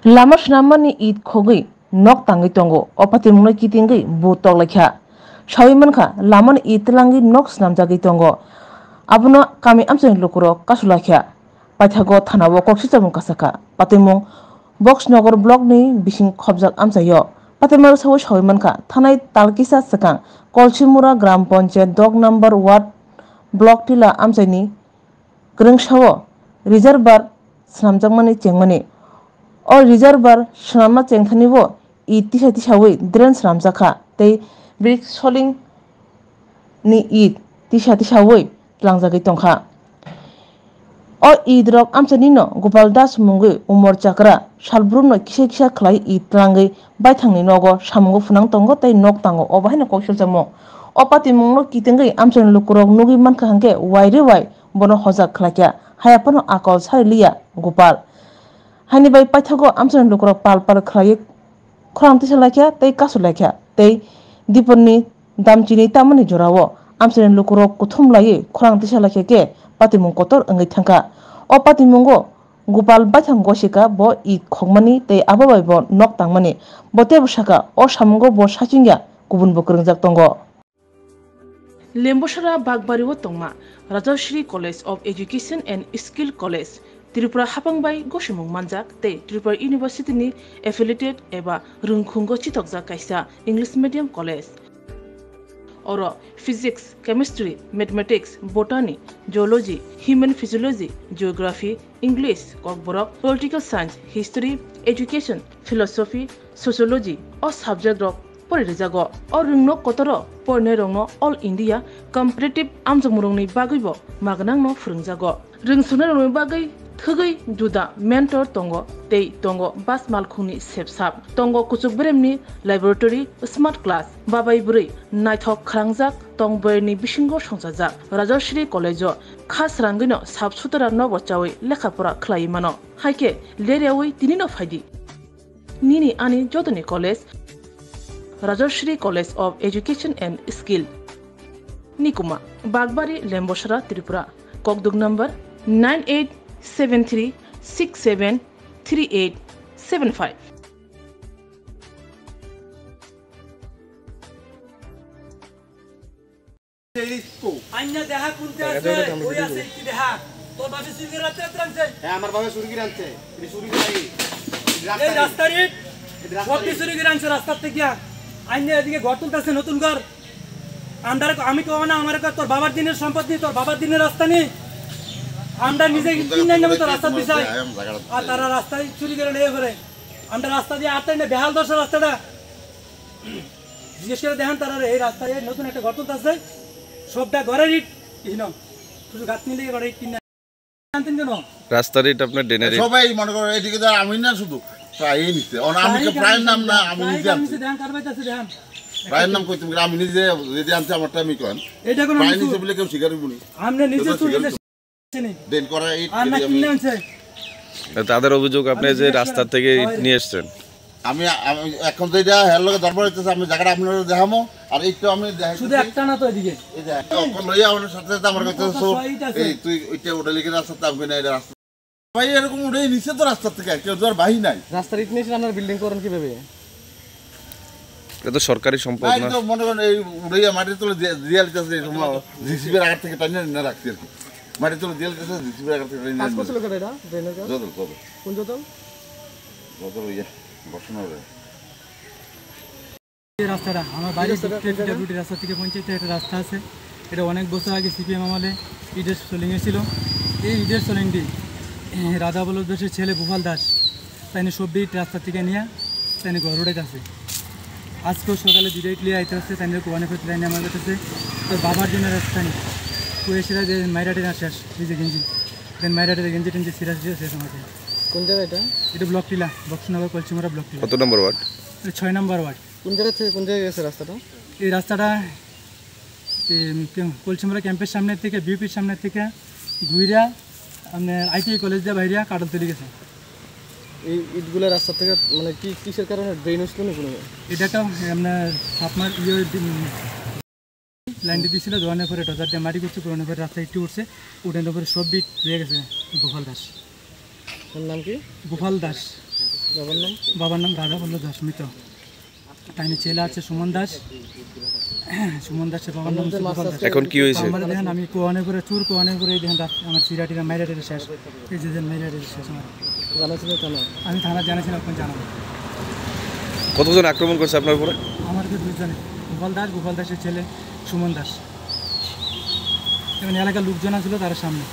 Lama shnamani id khogi nok tangi tongo opati mungna kitingi butok lekha shawimanka laman itlangi nok snamjagi tongo abuno kami amsen lukuro kasulakha paithago thanawo koksichamung kasaka patimung box nogor block ni bising khobjak amsayo patimar sawo shawimanka thanai talkisa sakang kolchimura gram panchayat dog number ward block tila amsaini grengsawo reservoir snamjakmani chengmani o reservoir shnama chengthanibo iti sawi drain sramjaka tei brick soling ni tisati sawi tlangjagi tongkha o idrok amsanino Gopal Das mungi umor chakra salbrumno kisa khlai tlangai baithangni nogo samungo funang tongo tei nok tango obahino koksuljamo opati mungno kitingai amsan lukurok nugi mankha hangke waire wai bono hojak khlakya hayapano akol sarilia Gopal hani bai paithago amsan lukurok pal khlai khramti salakya tei kasulakya tei diponni damchini tamani jorawo amsan lukurok kuthum lai khramti salakya ke patimung kotor angai thangka o patimungo Gopal baithang gosika bo khogmani tei ababai bo nok tangmani bote bsaka o samungo bo sachingya kubun bo kringjak tongo Lembosara Bagbariwo tongma Rajashri College of Education and Skill College Tripura Hapangbai Goshimung Manjak tei Tripura University ni affiliated eba rungkhungo chitokjak kaisa English medium college Oro physics, chemistry, mathematics, botany, geology, human physiology, geography, English, kokborok, political science, history, education, philosophy, sociology o subject rok porijago o rungno kotoro porne rongno all India competitive amjamurungni bagibo magnangno phurungjago rungsuna rongni bagai thugai juda mentor tongo tei tongo bas malkhungni sepsap tongo kuchuk bremni laboratory smart class babai buri naithok khrangjak tongboyni bisingo songchajak Rajashri College khas rangino sabsutara nobo chawi lekhapora khlai mano haike leriawi tinino phaidi nini ani jodoni college Rajashri College of Education and Skill Nikuma Bagbari Lembosara Tripura Kokdug number 9873673875 Anya deha kunte ase oi ase ki deha to babe suri rate trangse আমার বাবা সুরগি রানছে এই সুরগি লাগি এই রাস্তারে কত সুরগি রানছে রাস্তা থেকে আইনে এদিকে ঘর তুলতাছে নতুন ঘর আন্দারে আমি কও না আমার তোর বাবার দিনের সম্পত্তি তোর বাবার দিনের রাস্তা নেই আমরা নিজে কিনে নেব তো রাস্তা দিছাই আর তারা রাস্তায় চুরি করে নিয়ে ঘরে আমরা রাস্তা দিয়ে আটটাই না বেহাল দশ রাস্তাটা জিজ্ঞেস করে দেখেন তারা এই রাস্তায় নতুন একটা ঘর তুলতাছে সবটা ঘরের ইট কিনো শুধু গাছ নিলে ঘরে ইট কিনে আনতেন কেন রাস্তার ইট আপনার ডেনারি সবাই মনে করে এদিকে তো আমি না শুধু প্রায় নিতে আমি তো প্রায় নাম না আমি নিজে আনছি দেখেন কারবাইতাছে দেখেন প্রায় নাম কইতে আমি নিজে যদি আনছি আমারটা আমি কোন এটা কোন প্রায় নিতে বলে কেউ স্বীকার করবনি আমরা নিজে চুরি দেন করা ইট আমরা কিনে আনছে তাদের অভিযোগ আপনি যে রাস্তা থেকে ইট নিয়ে এসেছেন আমি এখন তো এটা হের লগে দরবার হইতেছে আমি জায়গাটা আপনাদের দেখামো আর এইটা আমি দেখাই শুধু একটা না তো এদিকে এই যে এখন লইয়া আমার সাথে সাথে আমার কাছে সব এই তুই ওইটা ওটা লিখে রাস্তা তামকে না এটা রাস্তা ভাই এরকম উড়ে নিচে তো রাস্তা থেকে কেউ তো আর বাহি নাই রাস্তার ইট নিয়ে আপনারা বিল্ডিং করেন কিভাবে এটা তো সরকারি সম্পদ না তো মনে করেন এই উড়াইয়া মাটি তুলে দিয়া লিতেছে জিসিবির আগের থেকে টাইনে না রাখছি আর কি মাটি তুলে দিয়া লিতেছে জিসিবির আগের থেকে টাইনে কাজ করছিল কেন এটা ড্রেনের কাজ যত কোন যত ইয়া বসনা রে এই রাস্তাটা আমার বাড়ি ডব্লিউটি রাস্তা থেকে পঞ্চায়েতের একটা রাস্তা আছে এটা অনেক বছর আগে সিপিএম আমলে ইটের সোলিংয়ে ছিল এই ইটের সোলিংটি রাজা বলদ দাসের ছেলে গোপাল দাস তাই সব ইট রাস্তা থেকে নিয়ে তাই ঘর উঠাইতেছে আজকেও সকালে দুটো ইট লিয়ে আইতে হচ্ছে তাই কোয়ানে ফেরত লাইনে আমার কাছে তোর বাবার জন্য রাস্তা নেই কুয়েশিরা যে মাইরাটে না শেষ ভিজে গেঞ্জি দেন মাইরাটে গেঞ্জি টেঞ্জি সিরাজ দিয়ে শেষ আমাকে কোন জায়গা এটা ব্লক টিলা বক্সনগর কলচিমরা ব্লক টিলা কত নম্বর ওয়ার্ড 6 নম্বর ওয়ার্ড কোন জায়গা থেকে কোন জায়গায় গেছে রাস্তাটা এই রাস্তাটা কলচিমরা ক্যাম্পের সামনে থেকে বিউপির সামনে থেকে ঘুইরা আপনার আইটি কলেজ দিয়ে বাইরে কাটলতলি গেছে এই ইটগুলো রাস্তা থেকে মানে কি কিসের কারণে ড্রেনেজ কোনো এটা একটা আপনার সাপমার লাইন দিয়েছিল দোয়ানের পরে ডজার দিয়ে মাটি করছে পুরোনো পরে রাস্তা একটু উঠছে উঠে পরে সব বিট হয়ে গেছে গোপাল দাস নাম কি গোপাল দাস বাবার নাম? বাবার নাম রাধা বল্লভ দাস মৃত। তাইনি ছেলে আছে সুমন দাস, সুমন দাসের বাবার নাম হচ্ছে গোপাল দাস। এখন কি হয়েছে? আমার দেখেন আমি কোয়ানে করে চুর কোয়ানে করে দেখেন আমার সিরাটিরা মাইরাটিরা শেষ, এই যে মাইরাটিরা শেষ আমার। জানাছিল থানা? আমি থানা জানাছিলাম, এখন জানাবো। কতজন আক্রমণ করছে আপনার উপরে? আমাদের দুজনে, গোপাল দাসের ছেলে সুমন দাস, এবং এলাকার লোকজন ছিল তার সামনে।